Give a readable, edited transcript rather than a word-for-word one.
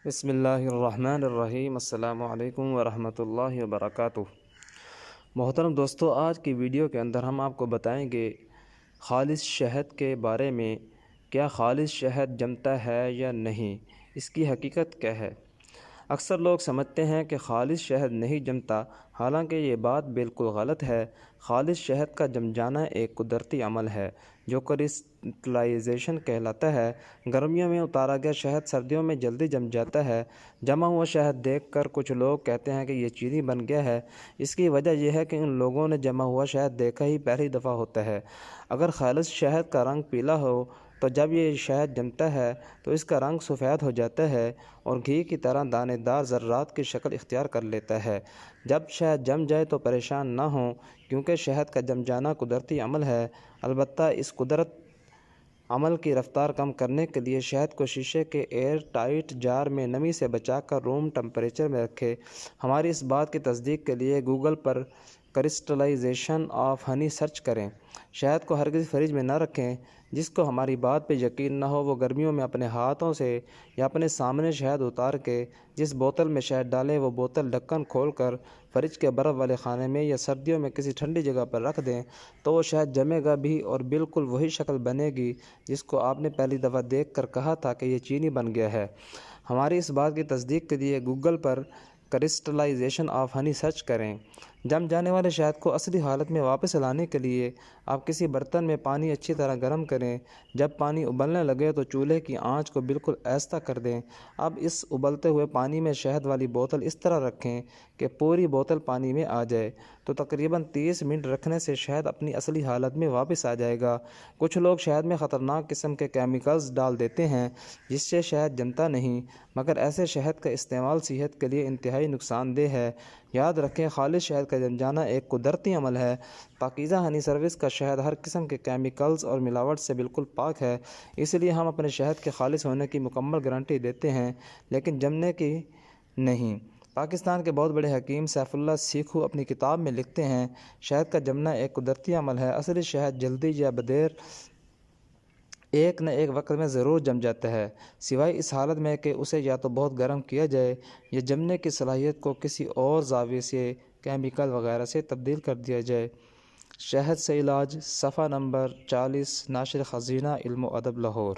بسم اللہ الرحمن الرحیم۔ السلام علیکم ورحمۃ اللہ وبرکاتہ۔ محترم دوستو، آج کی ویڈیو کے اندر ہم آپ کو بتائیں گے خالص شہد کے بارے میں۔ کیا خالص شہد جمتا ہے یا نہیں؟ اس کی حقیقت کیا ہے؟ اکثر لوگ سمجھتے ہیں کہ خالص شہد نہیں جمتا، حالانکہ یہ بات بالکل غلط ہے۔ خالص شہد کا جم جانا ایک قدرتی عمل ہے جو کرسٹلائزیشن کہلاتا ہے۔ گرمیوں میں اتارا گیا شہد سردیوں میں جلدی جم جاتا ہے۔ جمع ہوا شہد دیکھ کر کچھ لوگ کہتے ہیں کہ یہ چینی بن گیا ہے۔ اس کی وجہ یہ ہے کہ ان لوگوں نے جمع ہوا شہد دیکھا ہی پہلی دفعہ ہوتا ہے۔ اگر خالص شہد کا رنگ پیلا ہو تو جب یہ شہد جمتا ہے تو اس کا رنگ سفید ہو جاتا ہے اور گھی کی طرح دانے دار ذرات کی شکل اختیار کر لیتا ہے۔ جب شہد جم جائے تو پریشان نہ ہوں، کیونکہ شہد کا جم جانا قدرتی عمل ہے۔ البتہ اس قدرت عمل کی رفتار کم کرنے کے لیے شہد کو شیشے کے ایئر ٹائٹ جار میں نمی سے بچا کر روم ٹمپریچر میں رکھیں۔ ہماری اس بات کی تصدیق کے لیے Google per crystallisation of honey search کریں۔ شہد کو ہرگز فریج میں نہ رکھیں۔ جس کو ہماری بات پہ یقین نہ ہو وہ گرمیوں میں اپنے ہاتھوں سے یا اپنے سامنے شہد اتار کے جس بوتل میں شہد ڈالیں وہ بوتل ڈھکن کھول کر فریج کے برف والے خانے میں یا سردیوں میں کسی ٹھنڈی جگہ پر رکھ دیں تو وہ شہد جمے گا بھی اور بالکل وہی شکل بنے گی جس کو آپ نے پہلی دفعہ دیکھ کر کہا تھا کہ یہ چینی بن گیا ہے۔ ہماری اس بات کی تصدیق کے لیے Google per crystallisation of honey search کریں۔ جم جانے والے شہد کو اصلی حالت میں واپس لانے کے لیے آپ کسی برتن میں پانی اچھی طرح گرم کریں۔ جب پانی ابلنے لگے تو چولہے کی آنچ کو بالکل آہستہ کر دیں۔ اب اس ابلتے ہوئے پانی میں شہد والی بوتل اس طرح رکھیں کہ پوری بوتل پانی میں آ جائے، تو تقریباً 30 منٹ رکھنے سے شہد اپنی اصلی حالت میں واپس آ جائے گا۔ کچھ لوگ شہد میں خطرناک قسم کے کیمیکلز ڈال دیتے ہیں جس سے شہد جمتا نہیں، مگر ایسے شہد کا استعمال صحت کے لیے انتہائی نقصان دہ ہے۔ یاد رکھیں، خالص شہد کا جم جانا ایک قدرتی عمل ہے۔ پاکیزہ ہنی سروس کا شہد ہر قسم کے کیمیکلز اور ملاوٹ سے بالکل پاک ہے، اس لیے ہم اپنے شہد کے خالص ہونے کی مکمل گارنٹی دیتے ہیں، لیکن جمنے کی نہیں۔ پاکستان کے بہت بڑے حکیم سیف اللہ سیکھو اپنی کتاب میں لکھتے ہیں، شہد کا جمنا ایک قدرتی عمل ہے۔ اصلی شہد جلدی یا بدیر ایک نہ ایک وقت میں ضرور جم جاتا ہے، سوائے اس حالت میں کہ اسے یا تو بہت گرم کیا جائے یا جمنے کی صلاحیت کو کسی اور زاویے سے کیمیکل وغیرہ سے تبدیل کر دیا جائے۔ شہد سے علاج، صفحہ نمبر 40، ناشر خزینہ علم و ادب، لاہور۔